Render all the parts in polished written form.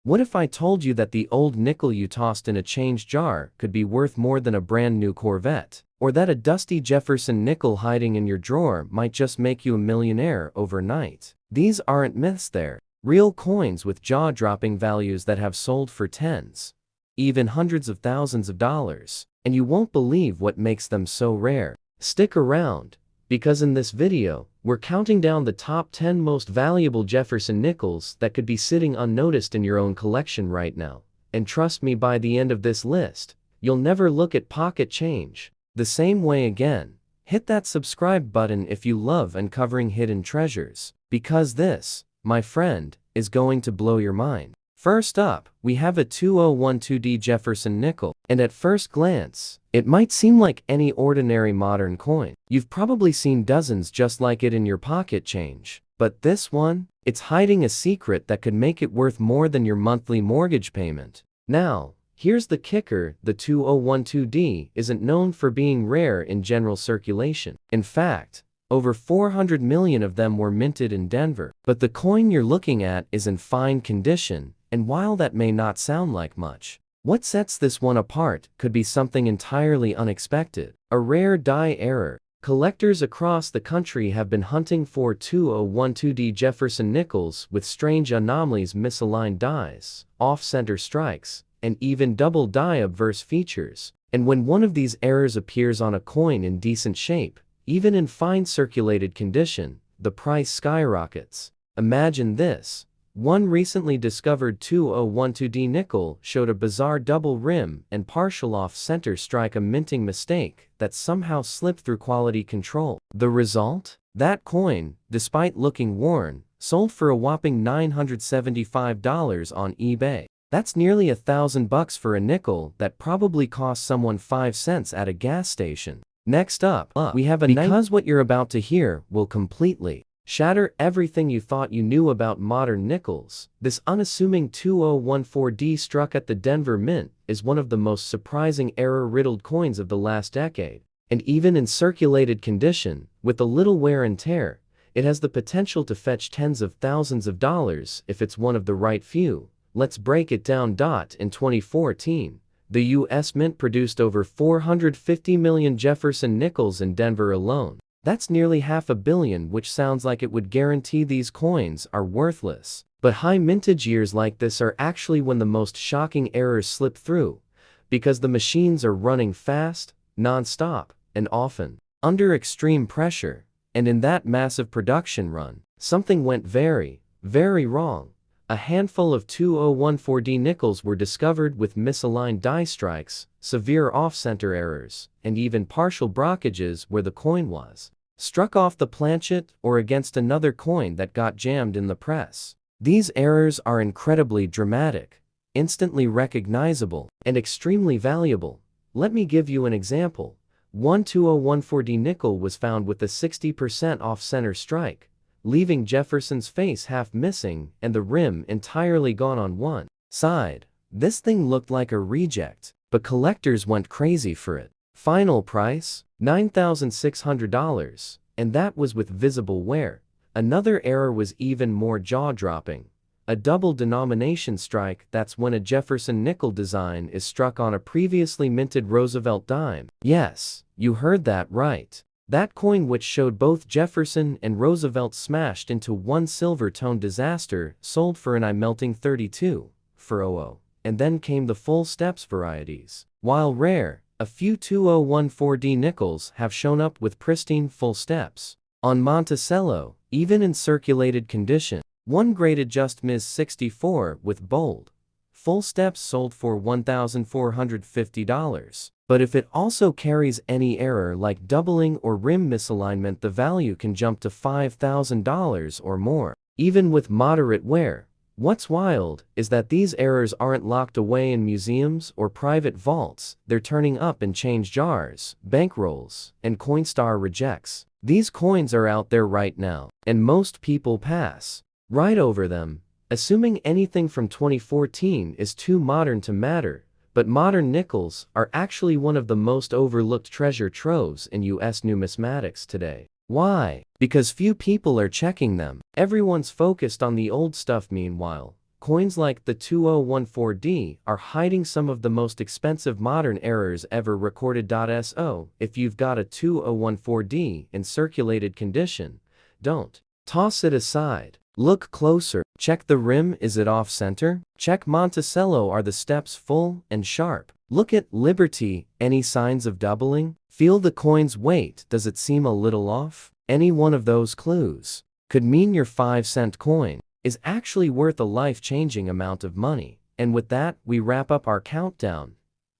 What if I told you that the old nickel you tossed in a change jar could be worth more than a brand new Corvette? Or that a dusty Jefferson nickel hiding in your drawer might just make you a millionaire overnight? These aren't myths, they're real coins with jaw-dropping values that have sold for tens, even hundreds of thousands of dollars. And you won't believe what makes them so rare. Stick around, because in this video, we're counting down the top 10 most valuable Jefferson nickels that could be sitting unnoticed in your own collection right now. And trust me, by the end of this list, you'll never look at pocket change the same way again. Hit that subscribe button if you love uncovering hidden treasures, because this, my friend, is going to blow your mind. First up, we have a 2012D Jefferson nickel, and at first glance, it might seem like any ordinary modern coin. You've probably seen dozens just like it in your pocket change. But this one, it's hiding a secret that could make it worth more than your monthly mortgage payment. Now, here's the kicker: the 2012D isn't known for being rare in general circulation. In fact, over 400 million of them were minted in Denver. But the coin you're looking at is in fine condition, and while that may not sound like much, what sets this one apart could be something entirely unexpected: a rare die error. Collectors across the country have been hunting for 2012D Jefferson nickels with strange anomalies, misaligned dies, off-center strikes, and even double die obverse features. And when one of these errors appears on a coin in decent shape, even in fine circulated condition, the price skyrockets. Imagine this. One recently discovered 2012D nickel showed a bizarre double rim and partial off-center strike, a minting mistake that somehow slipped through quality control. The result? That coin, despite looking worn, sold for a whopping $975 on eBay. That's nearly $1,000 for a nickel that probably cost someone 5 cents at a gas station. Next up, we have a because what you're about to hear will completely shatter everything you thought you knew about modern nickels. This unassuming 2014D struck at the Denver Mint is one of the most surprising error-riddled coins of the last decade. And even in circulated condition, with a little wear and tear, it has the potential to fetch tens of thousands of dollars if it's one of the right few. Let's break it down. In 2014, the U.S. Mint produced over 450 million Jefferson nickels in Denver alone. That's nearly $500 million, which sounds like it would guarantee these coins are worthless. But high mintage years like this are actually when the most shocking errors slip through, because the machines are running fast, non-stop, and often under extreme pressure. And in that massive production run, something went very, very wrong. A handful of 2014D nickels were discovered with misaligned die strikes, severe off-center errors, and even partial brockages where the coin was struck off the planchet or against another coin that got jammed in the press. These errors are incredibly dramatic, instantly recognizable, and extremely valuable. Let me give you an example. One 2014D nickel was found with a 60% off-center strike, leaving Jefferson's face half missing and the rim entirely gone on one side. This thing looked like a reject, but collectors went crazy for it. Final price? $9,600, and that was with visible wear. Another error was even more jaw-dropping. A double denomination strike. That's when a Jefferson nickel design is struck on a previously minted Roosevelt dime. Yes, you heard that right. That coin, which showed both Jefferson and Roosevelt smashed into one silver-toned disaster, sold for an eye-melting $32,400. And then came the full steps varieties. While rare, a few 2014D nickels have shown up with pristine full steps on Monticello, even in circulated condition. One graded just Ms. 64 with bold full steps sold for $1,450. But if it also carries any error like doubling or rim misalignment, the value can jump to $5,000 or more, even with moderate wear. What's wild is that these errors aren't locked away in museums or private vaults. They're turning up in change jars, bankrolls, and Coinstar rejects. These coins are out there right now, and most people pass right over them, assuming anything from 2014 is too modern to matter. But modern nickels are actually one of the most overlooked treasure troves in U.S. numismatics today. Why? Because few people are checking them. Everyone's focused on the old stuff. Meanwhile, Coins like the 2014D are hiding some of the most expensive modern errors ever recorded. So, if you've got a 2014D in circulated condition, don't toss it aside. Look closer. Check the rim, is it off-center? Check Monticello, are the steps full and sharp? Look at Liberty, any signs of doubling? Feel the coin's weight, does it seem a little off? Any one of those clues could mean your 5-cent coin is actually worth a life-changing amount of money. And with that, we wrap up our countdown.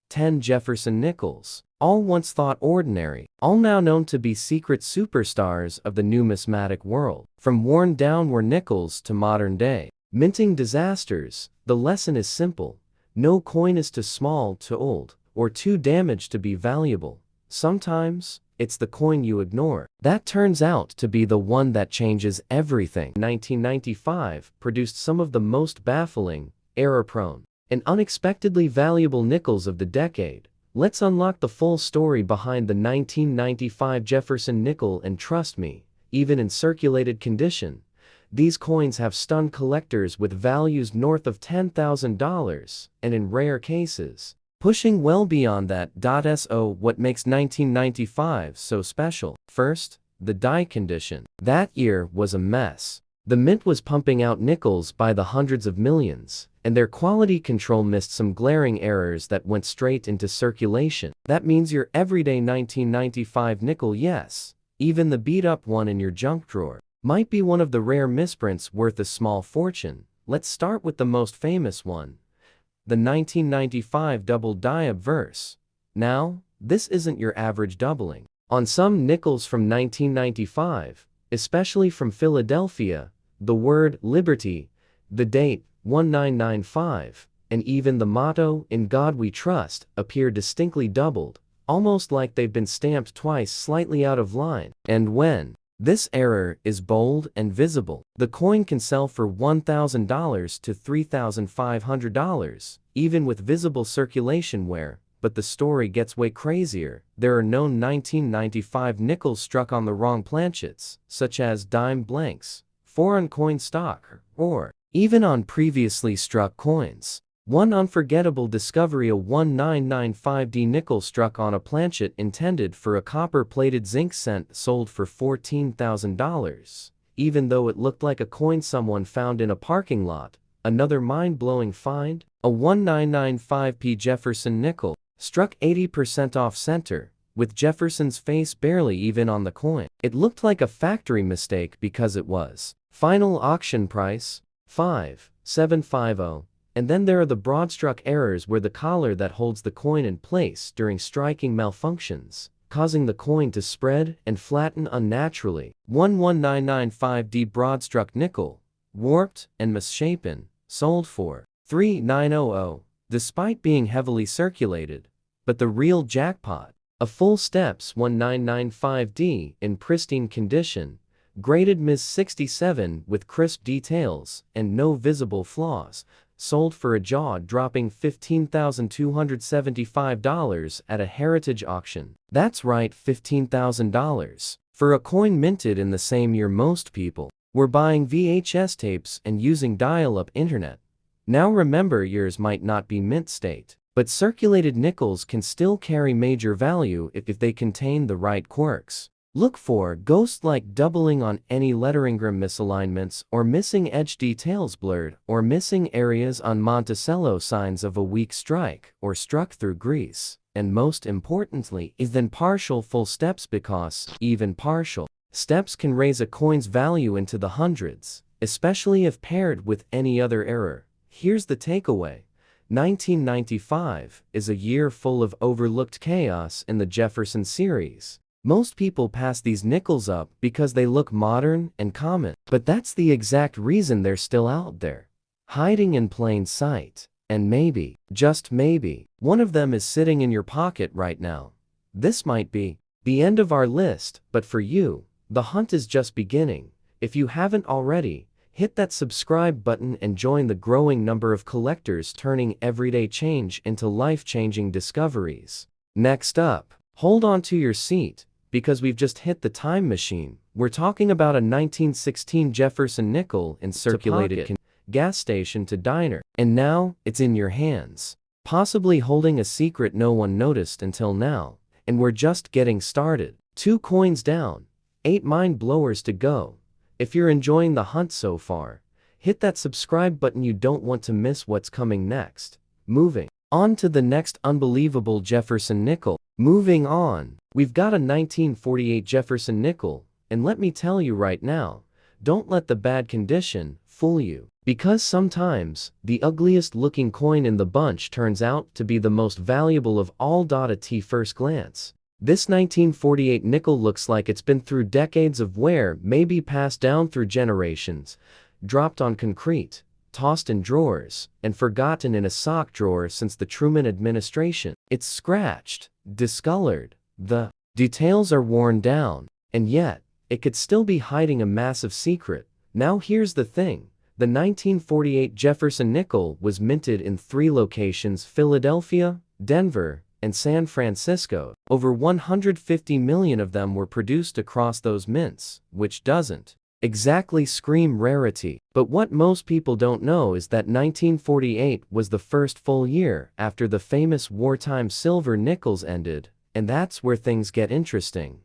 10 Jefferson nickels, all once thought ordinary, all now known to be secret superstars of the numismatic world. From worn-down war nickels to modern-day minting disasters, the lesson is simple. No coin is too small, too old, or too damaged to be valuable. Sometimes, it's the coin you ignore that turns out to be the one that changes everything. 1995 produced some of the most baffling, error-prone, and unexpectedly valuable nickels of the decade. Let's unlock the full story behind the 1995 Jefferson nickel, and trust me, even in circulated condition, these coins have stunned collectors with values north of $10,000, and in rare cases, pushing well beyond that. So, what makes 1995 so special? First, the die condition. That year was a mess. The mint was pumping out nickels by the hundreds of millions, and their quality control missed some glaring errors that went straight into circulation. That means your everyday 1995 nickel, yes, even the beat-up one in your junk drawer, might be one of the rare misprints worth a small fortune. Let's start with the most famous one, the 1995 double die obverse. Now, this isn't your average doubling. On some nickels from 1995, especially from Philadelphia, the word Liberty, the date 1995, and even the motto "In God We Trust" appear distinctly doubled, almost like they've been stamped twice, slightly out of line. And when this error is bold and visible, the coin can sell for $1,000 to $3,500, even with visible circulation wear. But the story gets way crazier. There are known 1995 nickels struck on the wrong planchets, such as dime blanks, foreign coin stock, or even on previously struck coins. One unforgettable discovery: a 1995D nickel struck on a planchet intended for a copper-plated zinc cent sold for $14,000, even though it looked like a coin someone found in a parking lot. Another mind-blowing find: a 1995P Jefferson nickel, struck 80% off-center, with Jefferson's face barely even on the coin. It looked like a factory mistake because it was. Final auction price, $5,750. And then there are the broad-struck errors, where the collar that holds the coin in place during striking malfunctions, causing the coin to spread and flatten unnaturally. 1995D broad-struck nickel, warped and misshapen, sold for $3,900, despite being heavily circulated. But the real jackpot, a full steps 1995D in pristine condition, graded Ms. 67 with crisp details and no visible flaws, sold for a jaw-dropping $15,275 at a heritage auction. That's right, $15,000. For a coin minted in the same year most people were buying VHS tapes and using dial-up internet. Now remember, yours might not be mint state, but circulated nickels can still carry major value if they contain the right quirks. Look for ghost-like doubling on any letteringrim misalignments, or missing edge details blurred, or missing areas on Monticello, signs of a weak strike or struck through grease. And most importantly, is then partial full steps, because even partial steps can raise a coin's value into the hundreds, especially if paired with any other error. Here's the takeaway: 1995 is a year full of overlooked chaos in the Jefferson series. Most people pass these nickels up because they look modern and common, but that's the exact reason they're still out there, hiding in plain sight. And maybe, just maybe, one of them is sitting in your pocket right now. This might be the end of our list, but for you, the hunt is just beginning. If you haven't already, hit that subscribe button and join the growing number of collectors turning everyday change into life-changing discoveries. Next up, hold on to your seat, because we've just hit the time machine. We're talking about a 1916 Jefferson nickel in circulated condition. gas station to diner, and now, it's in your hands. Possibly holding a secret no one noticed until now, and we're just getting started. 2 coins down, 8 mind blowers to go. If you're enjoying the hunt so far, hit that subscribe button, you don't want to miss what's coming next. Moving on to the next unbelievable Jefferson nickel. Moving on, we've got a 1948 Jefferson nickel, and let me tell you right now, don't let the bad condition fool you. Because sometimes, the ugliest looking coin in the bunch turns out to be the most valuable of all. At first glance, this 1948 nickel looks like it's been through decades of wear, maybe passed down through generations, dropped on concrete, tossed in drawers, and forgotten in a sock drawer since the Truman administration. It's scratched, discolored, the details are worn down, and yet, it could still be hiding a massive secret. Now here's the thing. The 1948 Jefferson nickel was minted in 3 locations: Philadelphia, Denver, and San Francisco. Over 150 million of them were produced across those mints, which doesn't exactly scream rarity. But what most people don't know is that 1948 was the first full year after the famous wartime silver nickels ended, and that's where things get interesting.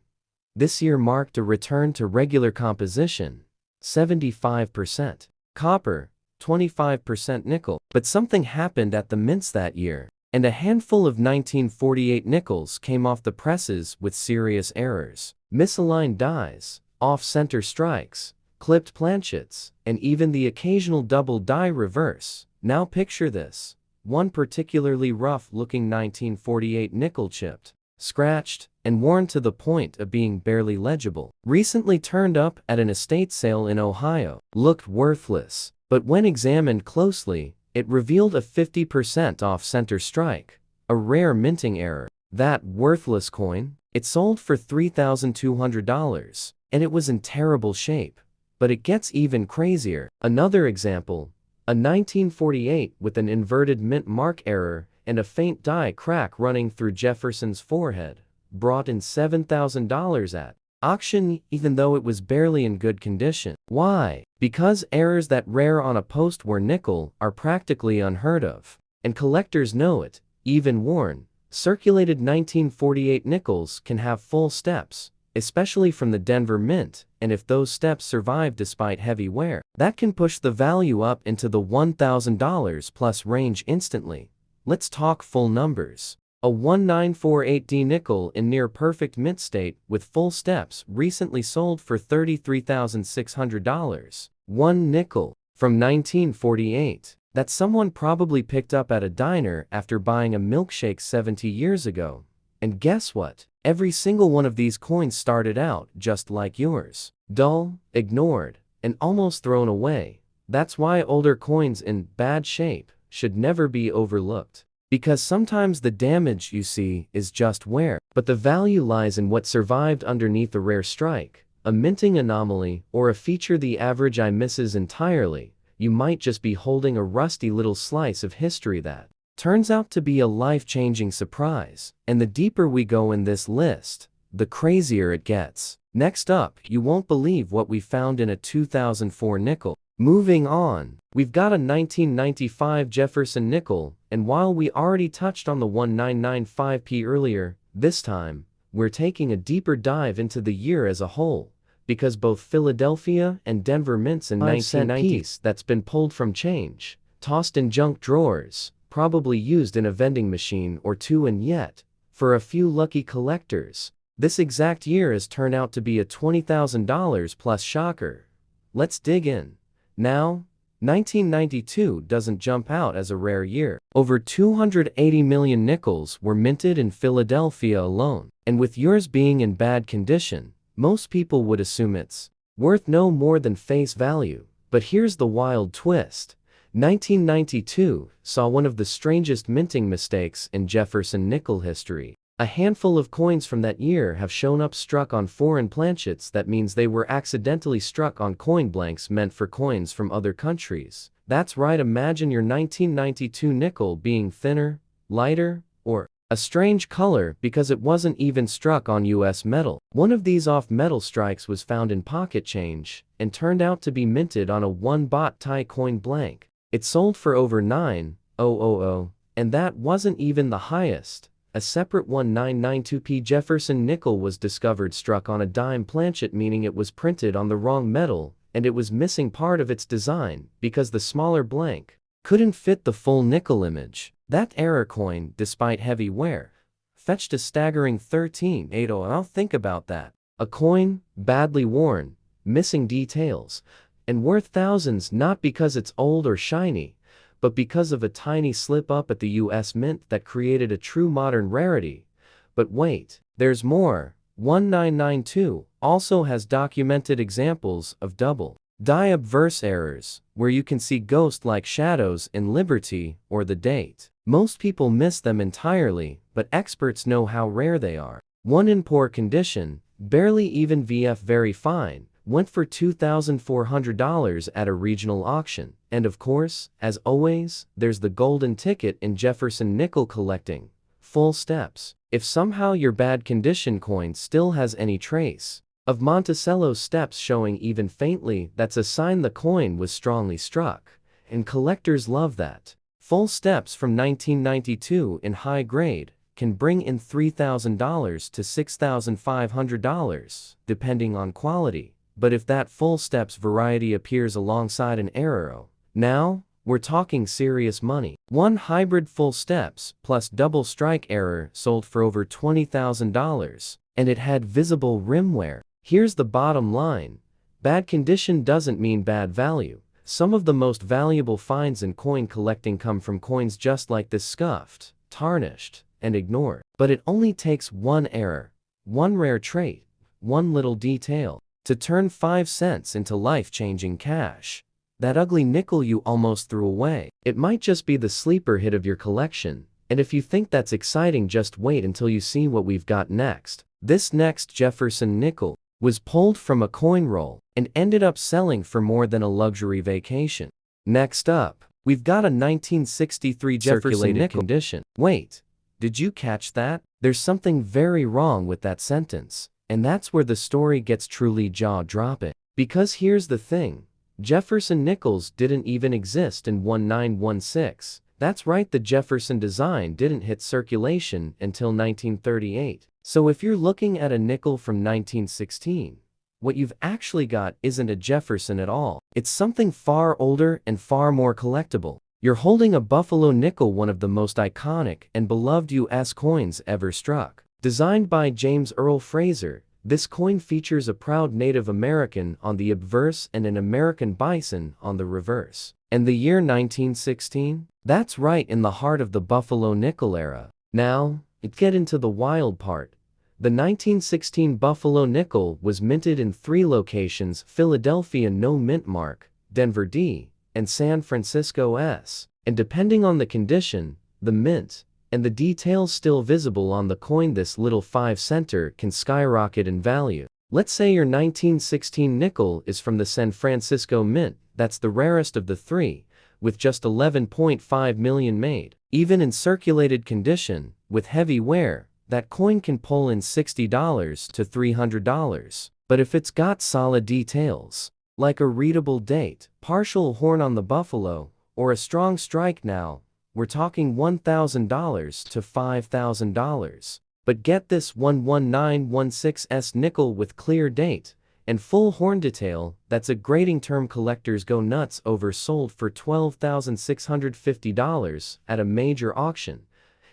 This year marked a return to regular composition, 75% copper, 25% nickel. But something happened at the mints that year, and a handful of 1948 nickels came off the presses with serious errors. Misaligned dies, off-center strikes, clipped planchets, and even the occasional double die reverse. Now picture this. One particularly rough-looking 1948 nickel chipped, scratched, and worn to the point of being barely legible. Recently turned up at an estate sale in Ohio. Looked worthless, but when examined closely, it revealed a 50% off-center strike, a rare minting error. That worthless coin? It sold for $3,200, and it was in terrible shape. But it gets even crazier. Another example, a 1948 with an inverted mint mark error and a faint die crack running through Jefferson's forehead, brought in $7,000 at auction, even though it was barely in good condition. Why? Because errors that rare on a post-war nickel are practically unheard of. And collectors know it. Even worn, circulated 1948 nickels can have full steps, especially from the Denver Mint, and if those steps survive despite heavy wear, that can push the value up into the $1,000 plus range instantly. Let's talk full numbers. A 1948D nickel in near-perfect mint state with full steps recently sold for $33,600. One nickel from 1948 that someone probably picked up at a diner after buying a milkshake 70 years ago. And guess what? Every single one of these coins started out just like yours. Dull, ignored, and almost thrown away. That's why older coins in bad shape should never be overlooked. Because sometimes the damage you see is just wear, but the value lies in what survived underneath a rare strike, a minting anomaly, or a feature the average eye misses entirely. You might just be holding a rusty little slice of history that turns out to be a life-changing surprise. And the deeper we go in this list, the crazier it gets. Next up, you won't believe what we found in a 2004 nickel. Moving on, we've got a 1995 Jefferson nickel, and while we already touched on the 1995p earlier, this time, we're taking a deeper dive into the year as a whole, because both Philadelphia and Denver mints in 1990s that's been pulled from change, tossed in junk drawers, probably used in a vending machine or two, and yet, for a few lucky collectors, this exact year has turned out to be a $20,000 plus shocker. Let's dig in. Now, 1992 doesn't jump out as a rare year. Over 280 million nickels were minted in Philadelphia alone, and with yours being in bad condition, most people would assume it's worth no more than face value. But here's the wild twist. 1992 saw one of the strangest minting mistakes in Jefferson nickel history. A handful of coins from that year have shown up struck on foreign planchets. That means they were accidentally struck on coin blanks meant for coins from other countries. That's right, imagine your 1992 nickel being thinner, lighter, or A strange color because it wasn't even struck on US metal. One of these off-metal strikes was found in pocket change and turned out to be minted on a 1 baht Thai coin blank. It sold for over 9,000, and that wasn't even the highest. A separate 1992p Jefferson nickel was discovered struck on a dime planchet, meaning it was printed on the wrong metal, and it was missing part of its design because the smaller blank couldn't fit the full nickel image. That error coin, despite heavy wear, fetched a staggering 13,800. I'll think about that. A coin, badly worn, missing details, and worth thousands not because it's old or shiny, but because of a tiny slip-up at the US Mint that created a true modern rarity. But wait, there's more. 1992 also has documented examples of double die obverse errors, where you can see ghost-like shadows in Liberty or the date. Most people miss them entirely, but experts know how rare they are. One in poor condition, barely even VF very fine, went for $2,400 at a regional auction. And of course, as always, there's the golden ticket in Jefferson nickel collecting. Full steps. If somehow your bad condition coin still has any trace of Monticello's steps showing even faintly, that's a sign the coin was strongly struck. And collectors love that. Full steps from 1992 in high grade can bring in $3,000 to $6,500, depending on quality. But if that full steps variety appears alongside an error, now we're talking serious money. One hybrid full steps plus double strike error sold for over $20,000, and it had visible rim wear. Here's the bottom line. Bad condition doesn't mean bad value. Some of the most valuable finds in coin collecting come from coins just like this, scuffed, tarnished, and ignored. But it only takes one error, one rare trait, one little detail to turn 5 cents into life-changing cash. That ugly nickel you almost threw away. It might just be the sleeper hit of your collection, and if you think that's exciting, just wait until you see what we've got next. This next Jefferson nickel was pulled from a coin roll and ended up selling for more than a luxury vacation. Next up, we've got a 1963 Jefferson nickel condition. Wait, did you catch that? There's something very wrong with that sentence, and that's where the story gets truly jaw-dropping. Because here's the thing. Jefferson nickels didn't even exist in 1916. That's right, the Jefferson design didn't hit circulation until 1938. So if you're looking at a nickel from 1916, what you've actually got isn't a Jefferson at all. It's something far older and far more collectible. You're holding a Buffalo nickel, one of the most iconic and beloved U.S. coins ever struck. Designed by James Earl Fraser, this coin features a proud Native American on the obverse and an American bison on the reverse. And the year 1916? That's right, in the heart of the Buffalo nickel era. Now, let's get into the wild part. The 1916 Buffalo nickel was minted in 3 locations: Philadelphia no mint mark, Denver D, and San Francisco S. And depending on the condition, the mint, and the details still visible on the coin, this little 5-center can skyrocket in value. Let's say your 1916 nickel is from the San Francisco Mint. That's the rarest of the 3, with just 11.5 million made. Even in circulated condition, with heavy wear, that coin can pull in $60 to $300. But if it's got solid details, like a readable date, partial horn on the buffalo, or a strong strike, now we're talking $1,000 to $5,000. But get this 11916S nickel with clear date and full horn detail, that's a grading term collectors go nuts over, sold for $12,650 at a major auction.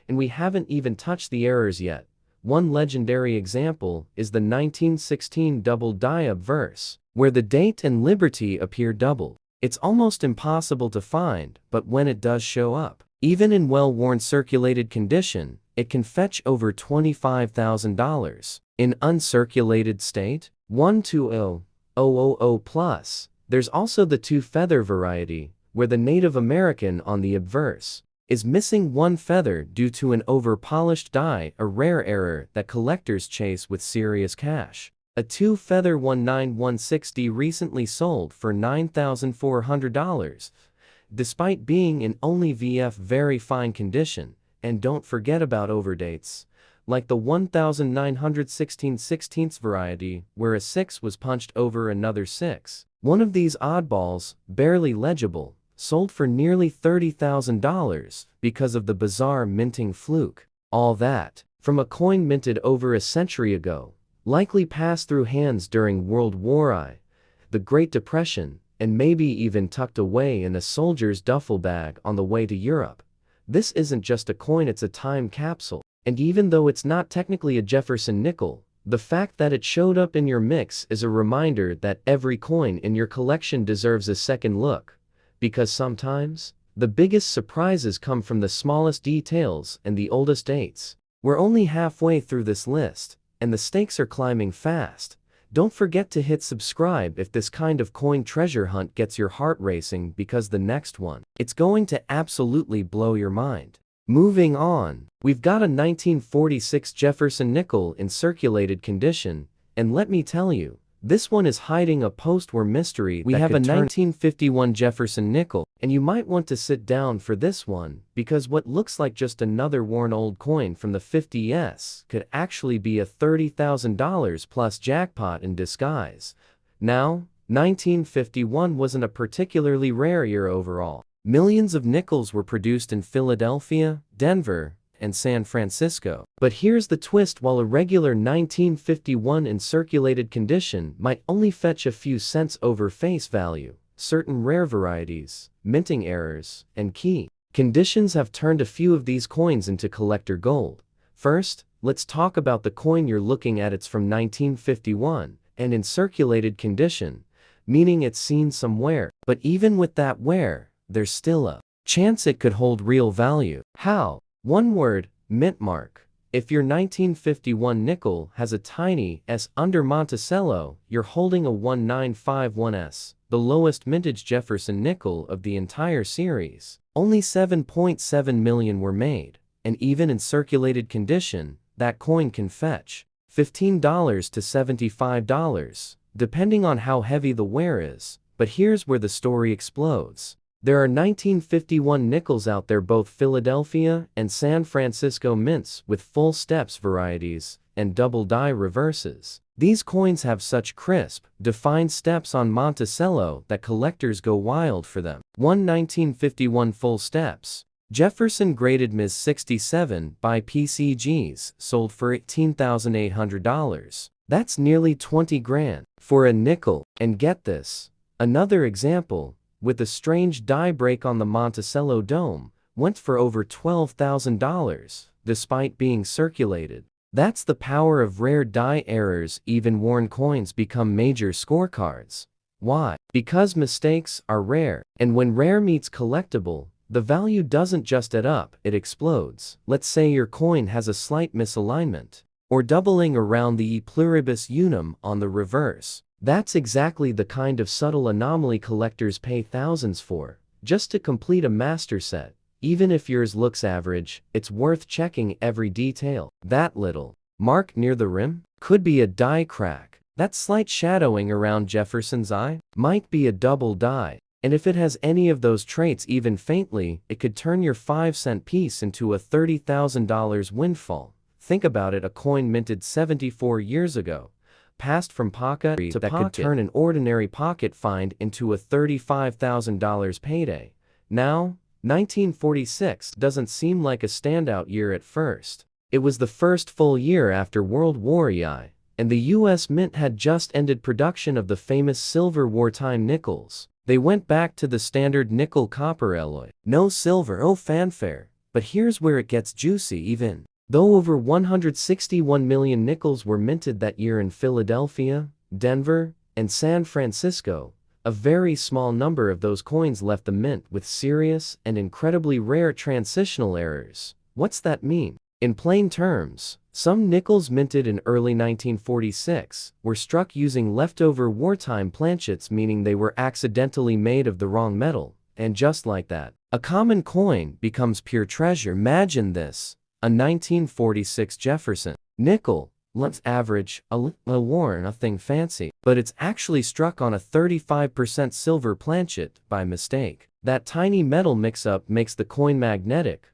And we haven't even touched the errors yet. One legendary example is the 1916 double die obverse, where the date and liberty appear doubled. It's almost impossible to find, but when it does show up, even in well-worn circulated condition, it can fetch over $25,000. In uncirculated state, 120,000+. There's also the 2-feather variety, where the Native American on the obverse is missing 1 feather due to an over-polished die, a rare error that collectors chase with serious cash. A 2-feather 19160 recently sold for $9,400. Despite being in only VF very fine condition, And don't forget about overdates, like the 1916 variety, where a 6 was punched over another 6. One of these oddballs, barely legible, sold for nearly $30,000 because of the bizarre minting fluke. All that, from a coin minted over a century ago, likely passed through hands during World War I, the Great Depression, and maybe even tucked away in a soldier's duffel bag on the way to Europe. This isn't just a coin, it's a time capsule. And even though it's not technically a Jefferson nickel, the fact that it showed up in your mix is a reminder that every coin in your collection deserves a second look. Because sometimes, the biggest surprises come from the smallest details and the oldest dates. We're only halfway through this list, and the stakes are climbing fast. Don't forget to hit subscribe if this kind of coin treasure hunt gets your heart racing, because the next one, it's going to absolutely blow your mind. Moving on, we've got a 1946 Jefferson nickel in circulated condition, and let me tell you, this one is hiding a post-war mystery. We have a 1951 Jefferson nickel, and you might want to sit down for this one, because what looks like just another worn old coin from the 50s could actually be a $30,000 plus jackpot in disguise. Now, 1951 wasn't a particularly rare year overall. Millions of nickels were produced in Philadelphia, Denver, and San Francisco. But here's the twist: while a regular 1951 in circulated condition might only fetch a few cents over face value, certain rare varieties, minting errors, and key conditions have turned a few of these coins into collector gold. First, let's talk about the coin you're looking at. It's from 1951, and in circulated condition, meaning it's seen somewhere. But even with that wear, there's still a chance it could hold real value. How? One word: mint mark. If your 1951 nickel has a tiny S under Monticello, you're holding a 1951S, the lowest mintage Jefferson nickel of the entire series. Only 7.7 million were made, and even in circulated condition, that coin can fetch $15 to $75, depending on how heavy the wear is. But here's where the story explodes. There are 1951 nickels out there, both Philadelphia and San Francisco mints, with full steps varieties and double die reverses. These coins have such crisp, defined steps on Monticello that collectors go wild for them. 1951 full steps. Jefferson graded Ms. 67 by PCGs sold for $18,800. That's nearly 20 grand for a nickel. And get this, another example, with a strange die break on the Monticello dome, went for over $12,000, despite being circulated. That's the power of rare die errors. Even worn coins become major scorecards. Why? Because mistakes are rare, and when rare meets collectible, the value doesn't just add up, it explodes. Let's say your coin has a slight misalignment, or doubling around the e pluribus unum on the reverse. That's exactly the kind of subtle anomaly collectors pay thousands for, just to complete a master set. Even if yours looks average, it's worth checking every detail. That little mark near the rim could be a die crack. That slight shadowing around Jefferson's eye might be a double die. And if it has any of those traits even faintly, it could turn your 5-cent piece into a $30,000 windfall. Think about it: a coin minted 74 years ago, passed from pocket to pocket, could turn an ordinary pocket find into a $35,000 payday. Now, 1946 doesn't seem like a standout year at first. It was the first full year after World War I, and the US Mint had just ended production of the famous silver wartime nickels. They went back to the standard nickel-copper alloy. No silver, oh fanfare. But here's where it gets juicy. Even though over 161 million nickels were minted that year in Philadelphia, Denver, and San Francisco, a very small number of those coins left the mint with serious and incredibly rare transitional errors. What's that mean? In plain terms, some nickels minted in early 1946 were struck using leftover wartime planchets, meaning they were accidentally made of the wrong metal, and just like that, a common coin becomes pure treasure. Imagine this: a 1946 Jefferson nickel, looks average, a little worn, nothing fancy, but it's actually struck on a 35% silver planchet by mistake. That tiny metal mix-up makes the coin magnetic,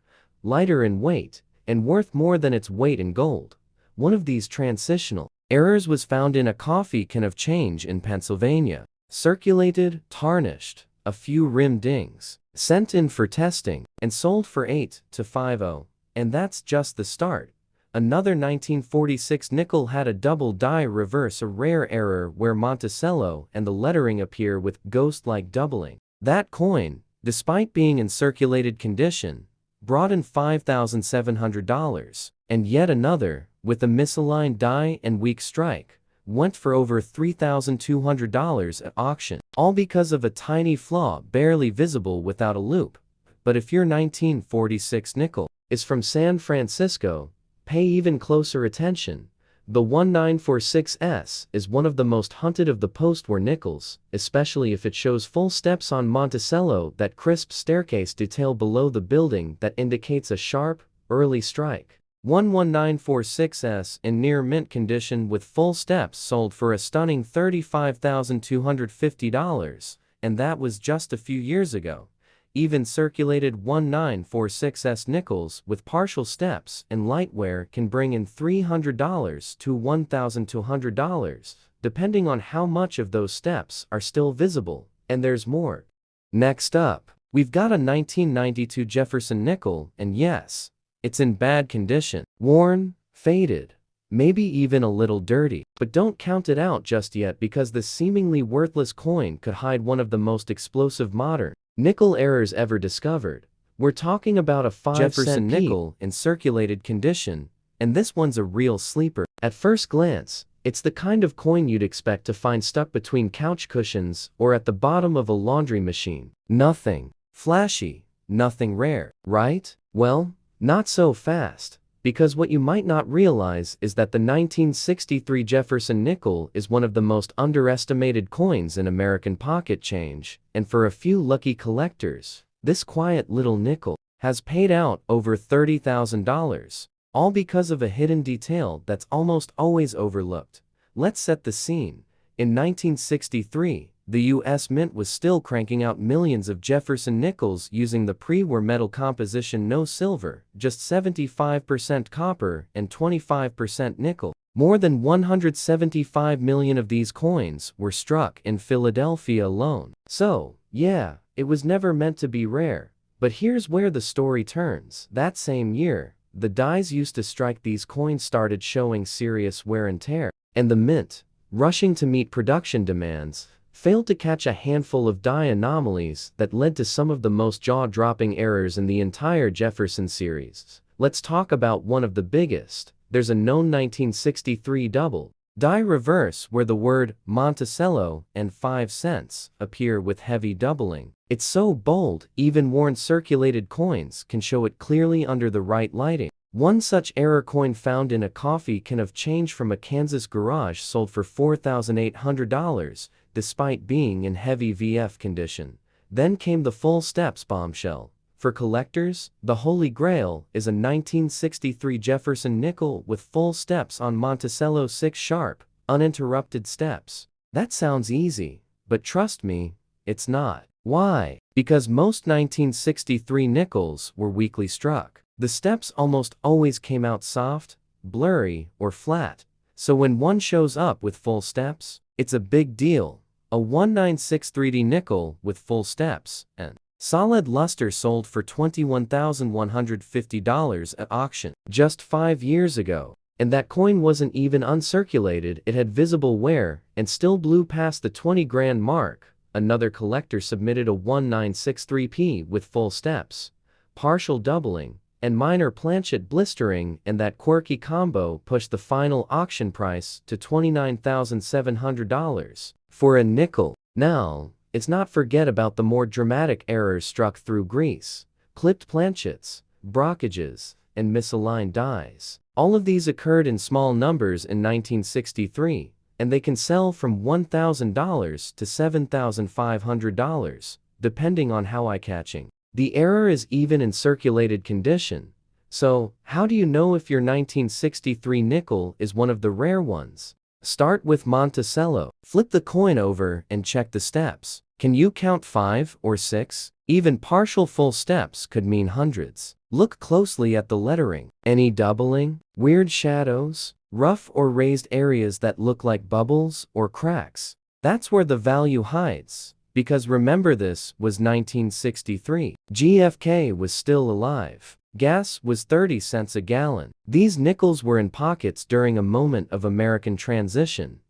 lighter in weight, and worth more than its weight in gold. One of these transitional errors was found in a coffee can of change in Pennsylvania. Circulated, tarnished, a few rim dings, sent in for testing, and sold for 8 to 50. And that's just the start. Another 1946 nickel had a double die reverse, a rare error where Monticello and the lettering appear with ghost-like doubling. That coin, despite being in circulated condition, brought in $5,700. And yet another, with a misaligned die and weak strike, went for over $3,200 at auction. All because of a tiny flaw barely visible without a loop. But if your 1946 nickel is from San Francisco, pay even closer attention. The 1946S is one of the most hunted of the post-war nickels, especially if it shows full steps on Monticello, that crisp staircase detail below the building that indicates a sharp, early strike. 1946S in near mint condition with full steps sold for a stunning $35,250, and that was just a few years ago. Even circulated 1946S nickels with partial steps and lightware can bring in $300 to $1,200, depending on how much of those steps are still visible, and there's more. Next up, we've got a 1992 Jefferson nickel, and yes, it's in bad condition. Worn, faded, maybe even a little dirty. But don't count it out just yet, because this seemingly worthless coin could hide one of the most explosive modern nickel errors ever discovered. We're talking about a 5-cent Jefferson nickel in circulated condition, and this one's a real sleeper. At first glance, it's the kind of coin you'd expect to find stuck between couch cushions or at the bottom of a laundry machine. Nothing flashy, nothing rare, right? Well, not so fast. Because what you might not realize is that the 1963 Jefferson nickel is one of the most underestimated coins in American pocket change, and for a few lucky collectors, this quiet little nickel has paid out over $30,000, all because of a hidden detail that's almost always overlooked. Let's set the scene. In 1963, the U.S. Mint was still cranking out millions of Jefferson nickels using the pre-war metal composition: no silver, just 75% copper and 25% nickel. More than 175 million of these coins were struck in Philadelphia alone. So, yeah, it was never meant to be rare. But here's where the story turns. That same year, the dies used to strike these coins started showing serious wear and tear, and the Mint, rushing to meet production demands, failed to catch a handful of die anomalies that led to some of the most jaw-dropping errors in the entire Jefferson series. Let's talk about one of the biggest. There's a known 1963 double die reverse where the word Monticello and 5 cents appear with heavy doubling. It's so bold, even worn circulated coins can show it clearly under the right lighting. One such error coin found in a coffee can of change from a Kansas garage sold for $4,800, despite being in heavy VF condition. Then came the full steps bombshell. For collectors, the Holy Grail is a 1963 Jefferson nickel with full steps on Monticello 6 sharp, uninterrupted steps. That sounds easy, but trust me, it's not. Why? Because most 1963 nickels were weakly struck. The steps almost always came out soft, blurry, or flat. So when one shows up with full steps, it's a big deal. A 1963 nickel with full steps and solid luster sold for $21,150 at auction just 5 years ago. And that coin wasn't even uncirculated, it had visible wear and still blew past the 20 grand mark. Another collector submitted a 1963P with full steps, partial doubling, and minor planchet blistering, and that quirky combo pushed the final auction price to $29,700 for a nickel. Now, let's not forget about the more dramatic errors struck through grease, clipped planchets, brockages, and misaligned dies. All of these occurred in small numbers in 1963, and they can sell from $1,000 to $7,500, depending on how eye-catching the error is, even in circulated condition. So, how do you know if your 1963 nickel is one of the rare ones? Start with Monticello. Flip the coin over and check the steps. Can you count 5 or 6? Even partial full steps could mean hundreds. Look closely at the lettering. Any doubling, weird shadows, rough or raised areas that look like bubbles or cracks? That's where the value hides. Because remember, this was 1963. JFK was still alive. Gas was 30 cents a gallon. These nickels were in pockets during a moment of American transition,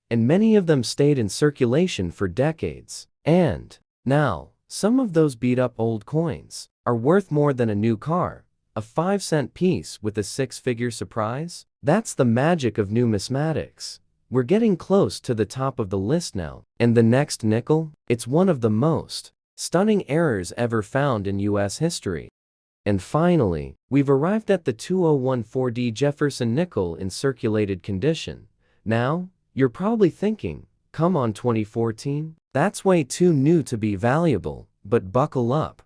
and many of them stayed in circulation for decades. And now, some of those beat-up old coins are worth more than a new car. A 5-cent piece with a 6-figure surprise? That's the magic of numismatics. We're getting close to the top of the list now. And the next nickel? It's one of the most stunning errors ever found in US history. And finally, we've arrived at the 2014D Jefferson nickel in circulated condition. Now, you're probably thinking, come on 2014? That's way too new to be valuable, but buckle up.